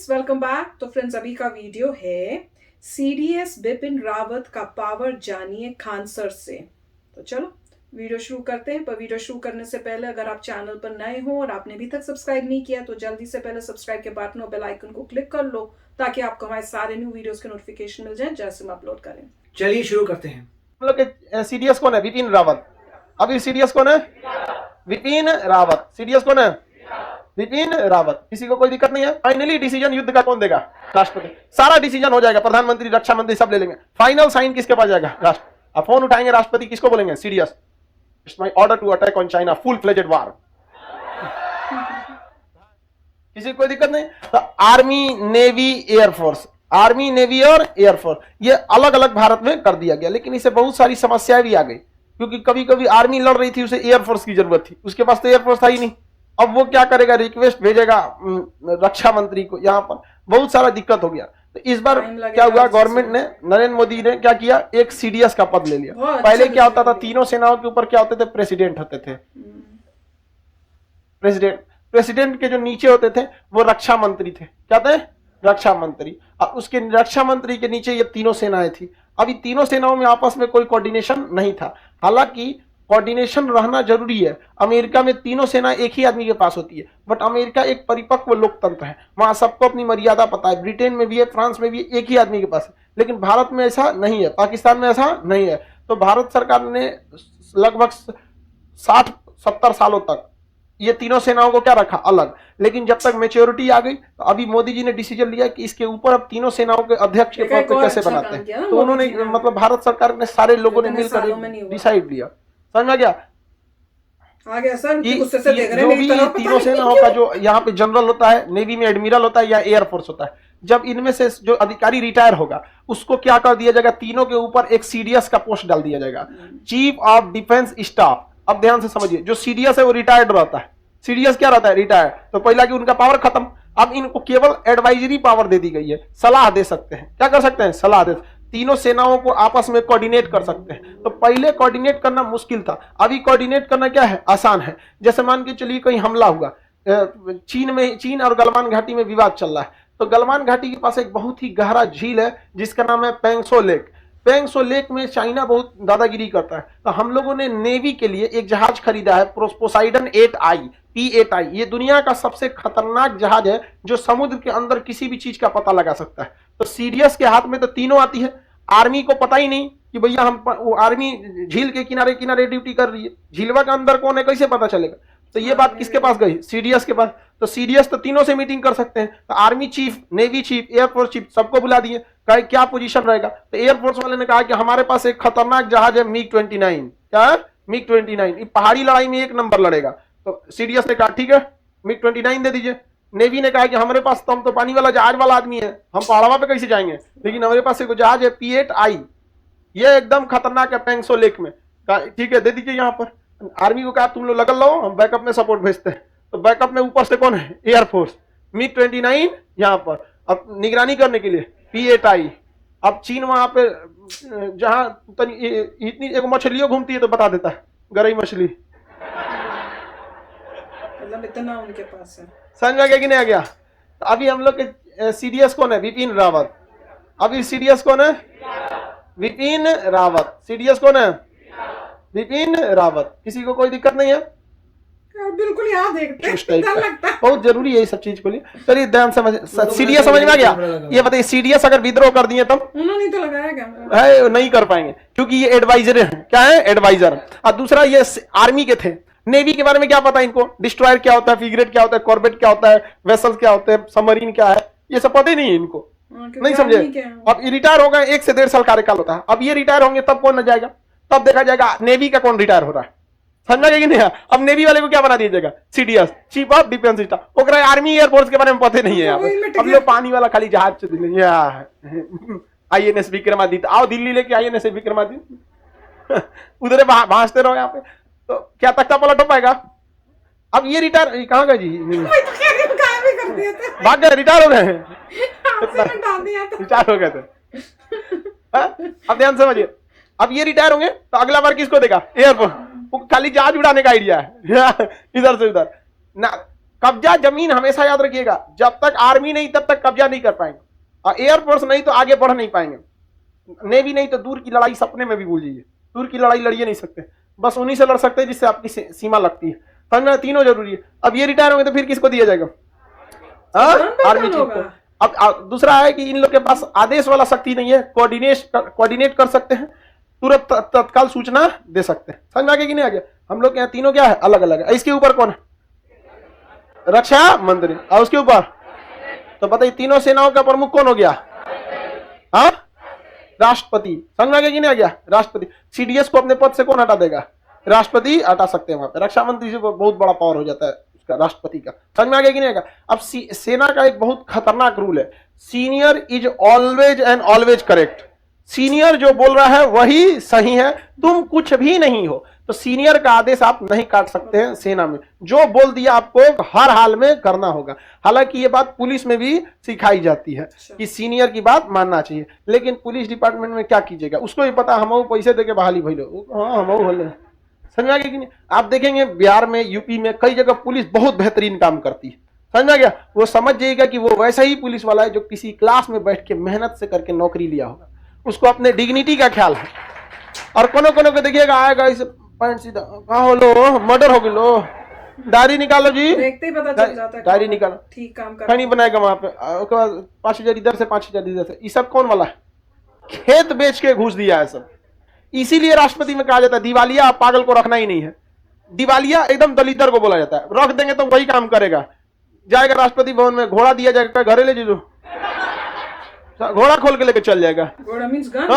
Friends, welcome back. तो friends, अभी का वीडियो है सीडीएस बिपिन रावत का पावर जानिए खान सर से। तो चलो वीडियो शुरू करते हैं। पर वीडियो शुरू करने से पहले अगर आप चैनल पर नए हो और आपने अभी तक सब्सक्राइब नहीं किया तो जल्दी से पहले सब्सक्राइब के बटन और बेल आइकन को क्लिक कर लो ताकि आपको हमारे सारे न्यू वीडियोस के नोटिफिकेशन मिल जाए जैसे हम अपलोड करें। चलिए शुरू करते हैं। हम लोग के सीडीएस कौन है? विपिन रावत। अभी सीडीएस कौन है? विपिन रावत। सीडीएस कौन है? विपिन रावत। किसी को कोई दिक्कत नहीं है? फाइनली डिसीजन युद्ध का कौन देगा? राष्ट्रपति। सारा डिसीजन हो जाएगा, प्रधानमंत्री, रक्षा मंत्री सब ले लेंगे। फाइनल साइन किसके पास जाएगा? राष्ट्र। अब फोन उठाएंगे राष्ट्रपति, किसको बोलेंगे? CDS, it's my order to attack on China, full fledged war. किसी को कोई दिक्कत नहीं? तो army, navy, air force, army, navy और एयरफोर्स ये अलग अलग भारत में कर दिया गया। लेकिन इससे बहुत सारी समस्याएं भी आ गई, क्योंकि कभी कभी आर्मी लड़ रही थी, उसे एयरफोर्स की जरूरत थी, उसके पास तो एयरफोर्स था ही नहीं। अब वो क्या करेगा? रिक्वेस्ट भेजेगा रक्षा मंत्री को। यहाँ पर बहुत सारा दिक्कत हो गया। तो इस बार क्या हुआ? गवर्नमेंट ने, नरेंद्र मोदी ने क्या किया? एक सीडीएस का पद ले लिया। पहले क्या होता था? तीनों सेनाओं के ऊपर क्या होते थे? प्रेसिडेंट होते थे। प्रेसिडेंट के जो नीचे होते थे वो रक्षा मंत्री थे। क्या थे? रक्षा मंत्री। और उसके रक्षा मंत्री के नीचे ये तीनों सेनाएं थी। अभी तीनों सेनाओं में आपस में कोई कोऑर्डिनेशन नहीं था। हालांकि कोऑर्डिनेशन रहना जरूरी है। अमेरिका में तीनों सेना एक ही आदमी के पास होती है, बट अमेरिका एक परिपक्व लोकतंत्र है, वहां सबको अपनी मर्यादा पता है। ब्रिटेन में भी है, फ्रांस में भी है, एक ही आदमी के पास है। लेकिन भारत में ऐसा नहीं है, पाकिस्तान में ऐसा नहीं है। तो भारत सरकार ने लगभग 60-70 सालों तक ये तीनों सेनाओं को क्या रखा? अलग। लेकिन जब तक मैच्योरिटी आ गई तो अभी मोदी जी ने डिसीजन लिया कि इसके ऊपर अब तीनों सेनाओं के अध्यक्ष के पद पे कैसे बनाते हैं। तो उन्होंने, मतलब भारत सरकार ने, सारे लोगों ने मिलकर डिसाइड लिया। समझ में गया? आ गया सर कि गुस्से से देख रहे जो हैं भी मेरी तीनों सेनाओं का, जो यहाँ पे जनरल होता है, नेवी में एडमिरल होता है या एयरफोर्स होता है, जब इनमें से जो अधिकारी रिटायर होगा उसको क्या कर दिया जाएगा? तीनों के ऊपर एक सीडीएस का पोस्ट डाल दिया जाएगा, चीफ ऑफ डिफेंस स्टाफ। अब ध्यान से समझिए, जो सीडीएस है वो रिटायर्ड रहता है। सीडीएस क्या रहता है? रिटायर्ड। तो पहला कि उनका पावर खत्म, अब इनको केवल एडवाइजरी पावर दे दी गई है, सलाह दे सकते हैं। क्या कर सकते हैं? सलाह दे। तीनों सेनाओं को आपस में कोऑर्डिनेट कर सकते हैं। तो पहले कोऑर्डिनेट करना मुश्किल था, अभी कोऑर्डिनेट करना क्या है? आसान है। जैसे मान के चलिए कहीं हमला हुआ, चीन और गलवान घाटी में विवाद चल रहा है, तो गलवान घाटी के पास एक बहुत ही गहरा झील है जिसका नाम है पेंगसो लेक। पेंगसो लेक में चाइना बहुत दादागिरी करता है। तो हम लोगों ने नेवी के लिए एक जहाज खरीदा है, पोसाइडन 8I, P8I। ये दुनिया का सबसे खतरनाक जहाज है जो समुद्र के अंदर किसी भी चीज का पता लगा सकता है। तो सीडीएस के हाथ में तो तीनों आती है। आर्मी को पता ही नहीं कि भैया हम, वो आर्मी झील के किनारे किनारे ड्यूटी कर रही है, झीलवा के अंदर कौन है कैसे पता चलेगा? तो ये बात किसके पास गई? सीडीएस के पास। तो सीडीएस तो तीनों से मीटिंग कर सकते हैं। तो army chief, navy chief, air force chief सबको बुला दिए, कहा क्या पोजीशन रहेगा? तो एयरफोर्स वाले ने कहा कि हमारे पास एक खतरनाक जहाज है, MiG-29। क्या है? MiG-29। ये पहाड़ी लड़ाई में एक नंबर लड़ेगा। तो सीडीएस ने कहा ठीक है, MiG-29 दे दीजिए। नेवी ने कहा कि हमारे पास तो, हम तो पानी वाला जहाज वाला आदमी है, हम पहाड़वा पे कैसे जाएंगे? लेकिन हमारे पास एक जहाज है, P8I, ये एकदम खतरनाक है पेंगसो लेक में। कहा ठीक है, दे दीजिए। यहाँ पर आर्मी को कहा तुम लोग लगल लो, हम बैकअप में सपोर्ट भेजते हैं। तो बैकअप में ऊपर से कौन है? एयरफोर्स। MiG-29 यहाँ पर अब निगरानी करने के लिए P8I। अब चीन वहां पे जहां इतनी एक मछलियों घूमती है तो बता देता है, गरई मछली। मतलब इतना उनके पास है। समझ आ गया कि नहीं आ गया? तो अभी हम लोग के सीडीएस कौन है? विपिन रावत। अभी सीडीएस कौन है? विपिन रावत। सीडीएस कौन है? विपिन रावत। किसी को कोई दिक्कत नहीं है? बिल्कुल यहाँ देखते हैं, डर लगता है। बहुत जरूरी है ये सब चीज को लिए। चलिए ध्यान समझ, सीडीएस समझ में आ गया? ये बताइए, सीडीएस अगर विद्रोह कर दिए तब उन्होंने तो लगाया कैमरा है, नहीं कर पाएंगे क्योंकि ये एडवाइजर है। क्या है? एडवाइजर। और दूसरा ये आर्मी के थे। नेवी के बारे में क्या पता इनको? डिस्ट्रॉयर क्या होता है, फ्रिगेट क्या होता है, कॉर्बेट क्या होता है, वेसल क्या होते हैं, सबमरीन क्या है, ये सब पता ही नहीं है इनको। नहीं समझे? अब रिटायर हो गए, 1 से 1.5 साल कार्यकाल होता है। अब ये रिटायर होंगे तब कौन न जाएगा? तब देखा जाएगा नेवी का कौन रिटायर हो रहा है। समझा गया कि नहीं? अब नेवी वाले को क्या बना दिया जाएगा? CDS, chief of defence staff. ओकरा आर्मी एयरफोर्स के बारे में पता नहीं है यहाँ पे। अब लोग पानी वाला खाली जहाज INS विक्रमादित्य, आओ दिल्ली लेके INS विक्रमादित्य उधर भांजते रहो यहाँ पे, तो क्या तख्ता पलट हो पाएगा? अब ये रिटायर कहाँ गए जी? भाग गए, रिटायर हो गए, रिटायर हो गए थे। अब ध्यान समझिए, अब ये रिटायर होंगे तो अगला बार किसको देगा? एयरफोर्स। खाली जहाज उड़ाने का आइडिया है इधर से उधर ना। कब्जा जमीन हमेशा याद रखिएगा, जब तक आर्मी नहीं तब तक कब्जा नहीं कर पाएंगे, और एयरफोर्स नहीं तो आगे बढ़ नहीं पाएंगे, नेवी नहीं तो दूर की लड़ाई सपने में भी भूल जाइए, दूर की लड़ाई लड़िए नहीं सकते, बस उन्हीं से लड़ सकते हैं जिससे आपकी सीमा लगती है। समझना, तीनों जरूरी है। अब ये रिटायर होंगे तो फिर किसको दिया जाएगा? आर्मी चीफ को। अब दूसरा है कि इन लोग के पास आदेश वाला शक्ति नहीं है, कोऑर्डिनेट कर सकते हैं, तुरंत तत्काल सूचना दे सकते हैं। समझ में आ गया कि नहीं आ गया? हम लोग के यहाँ तीनों क्या है, अलग अलग है। इसके ऊपर कौन है? रक्षा मंत्री। और उसके ऊपर तो बताइए तीनों सेनाओं का प्रमुख कौन हो गया? हाँ, राष्ट्रपति। समझ में आ गया कि नहीं आ गया? राष्ट्रपति। सीडीएस को अपने पद से कौन हटा देगा? राष्ट्रपति हटा सकते हैं वहां पे। रक्षा मंत्री से बहुत बड़ा पावर हो जाता है उसका, राष्ट्रपति का। समझ में आ गया कि नहीं आएगा? अब सेना का एक बहुत खतरनाक रूल है, senior is always and always correct. Senior जो बोल रहा है वही सही है, तुम कुछ भी नहीं हो। तो सीनियर का आदेश आप नहीं काट सकते हैं सेना में, जो बोल दिया आपको हर हाल में करना होगा। हालांकि ये बात पुलिस में भी सिखाई जाती है कि सीनियर की बात मानना चाहिए, लेकिन पुलिस डिपार्टमेंट में क्या कीजिएगा, उसको भी पता हम पैसे देके बहाली भइलो, हाँ हम बोले। समझ आ गया कि नहीं? आप देखेंगे बिहार में, यूपी में कई जगह पुलिस बहुत बेहतरीन काम करती है। समझ आ गया? वो समझ जाइएगा कि वो वैसा ही पुलिस वाला है जो किसी क्लास में बैठ के मेहनत से करके नौकरी लिया होगा, उसको अपने डिग्निटी का ख्याल है। और कोनो को देखिएगा आएगा इसे पैंट सीधा, कहा हो लो मर्डर हो गलो, डायरी निकालो जी, देखते ही पता चल जाता है डायरी निकालो, ठीक काम कर नहीं बनाएगा वहां पे। उसके बाद 5,000 इधर से 5,000 इधर से, ये सब कौन वाला है? खेत बेच के घूस दिया है सब। इसीलिए राष्ट्रपति में कहा जाता है दिवालिया पागल को रखना ही नहीं है। दिवालिया एकदम दलितर को बोला जाता है, रख देंगे तो वही काम करेगा। जाएगा राष्ट्रपति भवन में, घोड़ा दिया जाएगा, घरे ले जीजो, घोड़ा खोल के लेके चल जाएगा। घोड़ा मींस गन।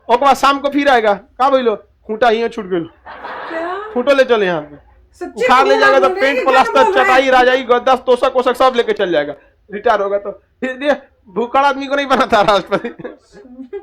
और बाद शाम को फिर आएगा, कहा बोलो खूंटा ही छूट गए, खूंटो ले चले यहाँ पे, उखाड़ ले जाएगा तो पेंट प्लास्टर चटाई राजाई गद्दा तोशक वोशक सब लेके चल जाएगा। रिटायर होगा तो फिर भूखड़ आदमी को नहीं बनाता राष्ट्रपति।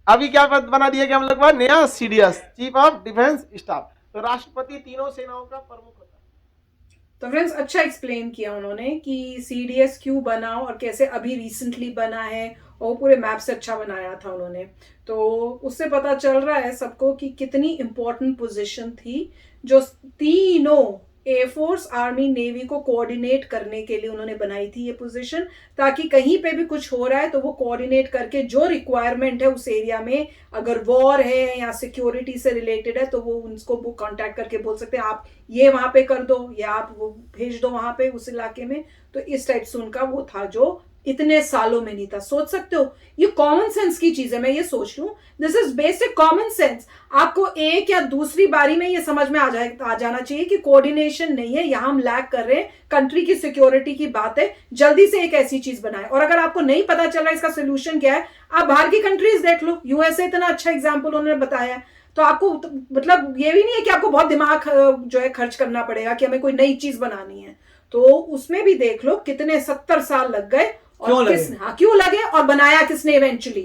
अभी क्या पद बना दिया कि हम लोग नया CDS, chief of defence staff. तो राष्ट्रपति तीनों सेनाओं का प्रमुख होता है। तो फ्रेंड्स अच्छा एक्सप्लेन किया उन्होंने कि सीडीएस क्यों बना और कैसे अभी रिसेंटली बना है, और पूरे मैप से अच्छा बनाया था उन्होंने। तो उससे पता चल रहा है सबको कि कितनी इंपॉर्टेंट पोजीशन थी, जो तीनों एयरफोर्स, आर्मी, नेवी को कोऑर्डिनेट करने के लिए उन्होंने बनाई थी ये पोजीशन, ताकि कहीं पे भी कुछ हो रहा है तो वो कोऑर्डिनेट करके जो रिक्वायरमेंट है उस एरिया में, अगर वॉर है या सिक्योरिटी से रिलेटेड है तो वो उनको वो कांटेक्ट करके बोल सकते हैं आप ये वहां पे कर दो या आप वो भेज दो वहां पे उस इलाके में। तो इस टाइप से उनका वो था जो इतने सालों में नहीं था। सोच सकते हो, ये कॉमन सेंस की चीज है। मैं ये सोच लूं, this is basic common sense. आपको एक या दूसरी बारी में ये समझ में आ जाना चाहिए कि कोऑर्डिनेशन नहीं है, यहां हम लैग कर रहे हैं, कंट्री की सिक्योरिटी की बात है, जल्दी से एक ऐसी चीज बनाए। और अगर आपको नहीं पता चल रहा इसका सोल्यूशन क्या है, आप बाहर की कंट्रीज देख लो, यूएसए इतना अच्छा एग्जाम्पल उन्होंने बताया है। तो आपको मतलब ये भी नहीं है कि आपको बहुत दिमाग जो है खर्च करना पड़ेगा कि हमें कोई नई चीज बनानी है। तो उसमें भी देख लो कितने 70 साल लग गए, और क्यों लगे और बनाया किसने इवेंचुअली,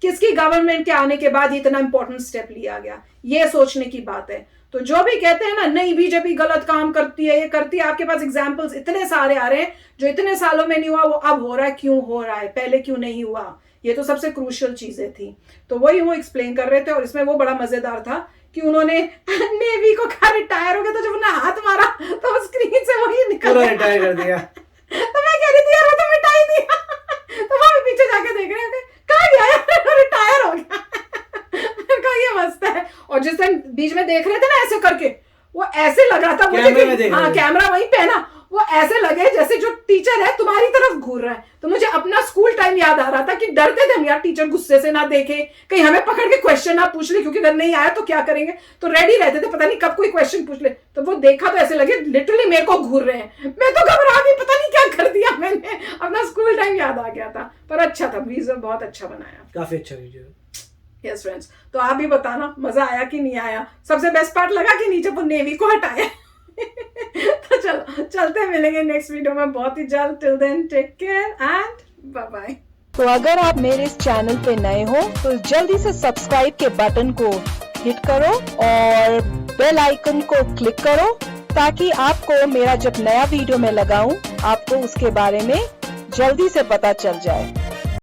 किसकी गवर्नमेंट के आने के बाद इतना इंपॉर्टेंट स्टेप लिया गया, ये सोचने की बात है। तो जो भी कहते हैं ना नहीं बीजेपी गलत काम करती है, ये करती है, आपके पास एग्जाम्पल्स इतने सारे आ रहे हैं जो इतने सालों में नहीं हुआ, वो अब हो रहा है। क्यों हो रहा है, पहले क्यों नहीं हुआ, ये तो सबसे क्रूशियल चीजें थी। तो वही वो एक्सप्लेन कर रहे थे। और इसमें वो बड़ा मजेदार था कि उन्होंने नेवी को कहा रिटायर हो गया, तो जब उन्होंने हाथ मारा तो स्क्रीन से वही निकल गया, रिटायर कर दिया। तो मैं कह रही थी यार वो तो मिटा ही दिया। तो वहां पीछे जाके देख रहे थे, कहाँ गया यार, रिटायर हो गया। कहा ये मस्त है। और जिस टाइम बीच में देख रहे थे ना ऐसे करके, वो ऐसे लग रहा था मुझे, हाँ कैमरा वहीं पे ना, वो ऐसे लगे जैसे जो टीचर है तुम्हारी तरफ घूर रहा है। तो मुझे अपना स्कूल टाइम याद आ रहा था कि डरते थे हम यार टीचर गुस्से से ना देखे, कहीं हमें पकड़ के क्वेश्चन ना पूछ ले, क्योंकि अगर नहीं आया तो क्या करेंगे, तो रेडी रहते थे, पता नहीं कब कोई क्वेश्चन पूछ ले। तो वो देखा तो ऐसे लगे लिटरली मेरे को घूर रहे हैं, मैं तो घबरा गई, पता नहीं क्या कर दिया मैंने। अपना स्कूल टाइम याद आ गया था। पर अच्छा था, वीजर बहुत अच्छा बनाया, काफी अच्छा वीडियो। यस फ्रेंड्स, तो आप भी बताना मजा आया कि नहीं आया, सबसे बेस्ट पार्ट लगा कि नहीं जब वो नेवी को हटाया। तो चलो चलते मिलेंगे नेक्स्ट वीडियो में बहुत ही जल्द। Till then take care and bye bye. तो अगर आप मेरे इस चैनल पे नए हो तो जल्दी से सब्सक्राइब के बटन को हिट करो और बेल आइकन को क्लिक करो, ताकि आपको मेरा जब नया वीडियो मैं लगाऊं आपको उसके बारे में जल्दी से पता चल जाए।